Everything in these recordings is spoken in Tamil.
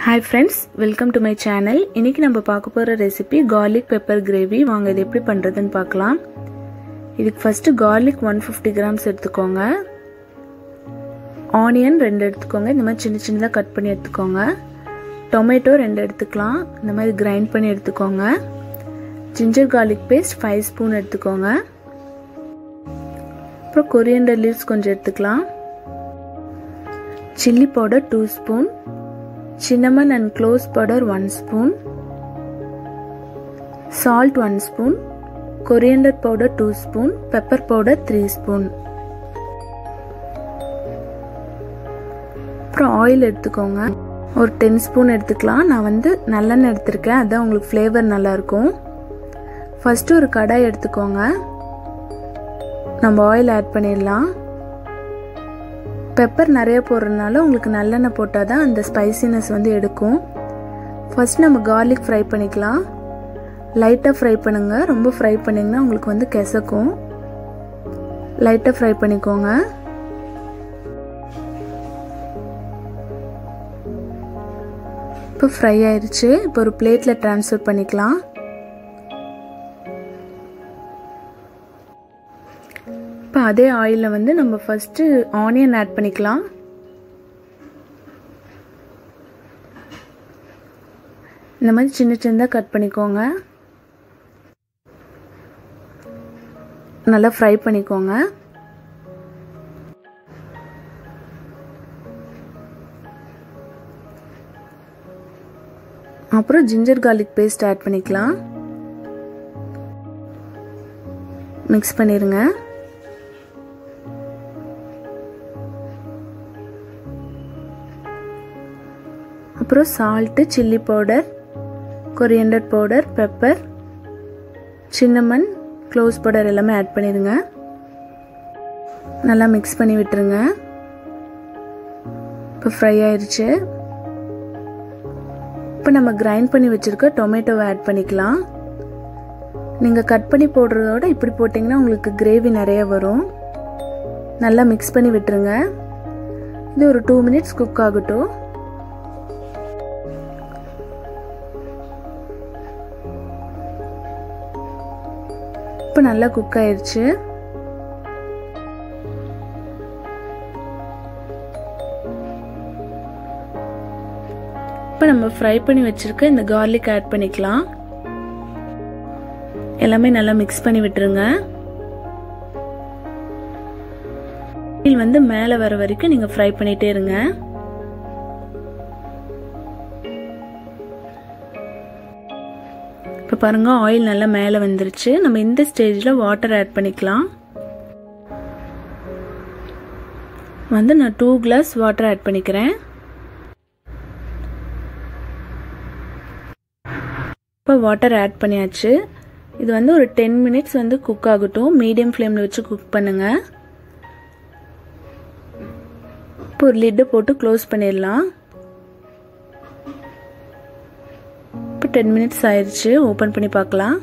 Hi friends, welcome to my channel. இன்னைக்கு நம்ம பார்க்க போற ரெசிபி garlic pepper gravy. வாங்க இது எப்படி பண்றதுன்னு பார்க்கலாம். இதுக்கு ஃபர்ஸ்ட் garlic 150 grams எடுத்துக்கோங்க. ஆனியன் 2 எடுத்துக்கோங்க. இந்த மாதிரி சின்ன சின்னதா கட் பண்ணி எடுத்துக்கோங்க. டொமேட்டோ 2 எடுத்துக்கலாம். இந்த மாதிரி கிரைண்ட் பண்ணி எடுத்துக்கோங்க. ginger garlic paste 5 ஸ்பூன் எடுத்துக்கோங்க. அப்புறம் coriander leaves கொஞ்சம் எடுத்துக்கலாம். chilli powder 2 spoon. cinnamon and cloves powder 1 spoon, salt 1 spoon, coriander powder 2 spoon, pepper powder 3 spoon. அப்புறம் ஆயில் எடுத்துக்கோங்க. ஒரு 10 ஸ்பூன் எடுத்துக்கலாம். நான் வந்து நல்லெண்ணெய் எடுத்துருக்கேன், அதான் உங்களுக்கு ஃப்ளேவர் நல்லா இருக்கும். ஃபர்ஸ்ட் ஒரு கடாய் எடுத்துக்கோங்க. நம்ம ஆயில் ஆட் பண்ணிடலாம். பெப்பர் நிறைய போடுறதுனால உங்களுக்கு நல்லெண்ணெய் போட்டால் தான் அந்த ஸ்பைசினஸ் வந்து எடுக்கும். ஃபர்ஸ்ட் நம்ம garlic ஃப்ரை பண்ணிக்கலாம். லைட்டாக ஃப்ரை பண்ணுங்க. ரொம்ப ஃப்ரை பண்ணிங்கன்னா உங்களுக்கு வந்து கெசக்கும். லைட்டாக ஃப்ரை பண்ணிக்கோங்க. இப்போ ஃப்ரை ஆயிடுச்சு. இப்போ ஒரு பிளேட்டில் ட்ரான்ஸ்ஃபர் பண்ணிக்கலாம். இப்போ அதே ஆயிலில் வந்து நம்ம ஃபர்ஸ்ட் ஆனியன் ஆட் பண்ணிக்கலாம். இந்த மாதிரி சின்ன சின்னதாக கட் பண்ணிக்கோங்க. நல்லா ஃப்ரை பண்ணிக்கோங்க. அப்புறம் ஜிஞ்சர் கார்லிக் பேஸ்ட் ஆட் பண்ணிக்கலாம். மிக்ஸ் பண்ணிருங்க. அப்புறம் salt, chilli powder, coriander powder, pepper, cinnamon, gloves powder எல்லாமே ஆட் பண்ணிடுங்க. நல்லா மிக்ஸ் பண்ணி விட்டுருங்க. இப்போ ஃப்ரை ஆயிடுச்சு. இப்போ நம்ம கிரைண்ட் பண்ணி வச்சிருக்க டொமேட்டோவை ஆட் பண்ணிக்கலாம். நீங்கள் கட் பண்ணி போடுறதோட இப்படி போட்டிங்கன்னா உங்களுக்கு கிரேவி நிறைய வரும். நல்லா மிக்ஸ் பண்ணி விட்டுருங்க. இது ஒரு 2 மினிட்ஸ் குக் ஆகட்டும். இப்போ நல்லா குக் ஆயிடுச்சு. இப்போ நம்ம ஃப்ரை பண்ணி வச்சிருக்க இந்த garlic ஆட் பண்ணிக்கலாம். எல்லாமே நல்லா மிக்ஸ் பண்ணி விட்டுருங்க. ஆயில் வந்து மேலே வர வரைக்கும் நீங்க ஃப்ரை பண்ணிட்டே இருங்க. இப்போ பாருங்க ஆயில் நல்லா மேலே வந்துருச்சு. நம்ம இந்த ஸ்டேஜில் வாட்டர் ஆட் பண்ணிக்கலாம். வந்து நான் 2 கிளாஸ் வாட்டர் ஆட் பண்ணிக்கிறேன். இப்போ வாட்டர் ஆட் பண்ணியாச்சு. இது வந்து ஒரு 10 மினிட்ஸ் வந்து குக் ஆகட்டும். மீடியம் ஃப்ளேமில் வச்சு குக் பண்ணுங்க. இப்போ ஒரு லிட்டை போட்டு க்ளோஸ் பண்ணிடலாம். இப்போ 10 மினிட்ஸ் ஆயிடுச்சு. ஓப்பன் பண்ணி பார்க்கலாம்.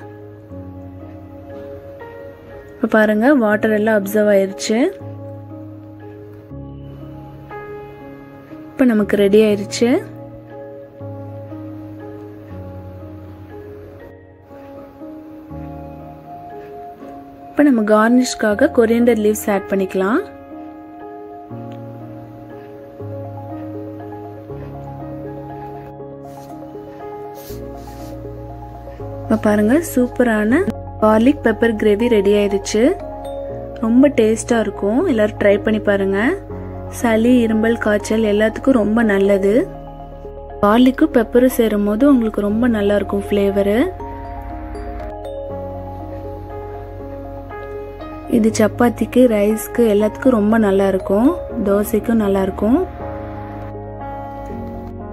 இப்போ பாருங்க வாட்டர் எல்லாம் அப்சர்வ் ஆயிடுச்சு. இப்போ நமக்கு ரெடி ஆயிடுச்சு. இப்போ நம்ம கார்னிஷ்காக கொரியாண்டர் லீவ்ஸ் ஆட் பண்ணிக்கலாம். பாருங்க சூப்பரான garlic pepper gravy ரெடி ஆயிடுச்சு. ரொம்ப டேஸ்டா இருக்கும். எல்லாரும் ட்ரை பண்ணி பாருங்க. சளி, இருமல், காய்ச்சல் எல்லாத்துக்கும் ரொம்ப நல்லது. garlicக்கும் பெப்பரும் சேரும் போது உங்களுக்கு ரொம்ப நல்லா இருக்கும் ஃப்ளேவர். இது சப்பாத்திக்கு, ரைஸ்க்கு எல்லாத்துக்கும் ரொம்ப நல்லா இருக்கும். தோசைக்கும் நல்லா இருக்கும்.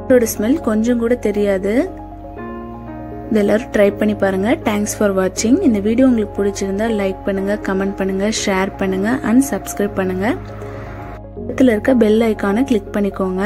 இதோட ஸ்மெல் கொஞ்சம் கூட தெரியாது. எல்லாரும் ட்ரை பண்ணி பாருங்க. தேங்க்ஸ் ஃபார் வாட்சிங். இந்த வீடியோ உங்களுக்கு பிடிச்சிருந்தா லைக் பண்ணுங்க, கமெண்ட் பண்ணுங்க, ஷேர் பண்ணுங்க அண்ட் சப்ஸ்கிரைப் பண்ணுங்க. பக்கத்துல இருக்க பெல் ஐகானை கிளிக் பண்ணிக்கோங்க.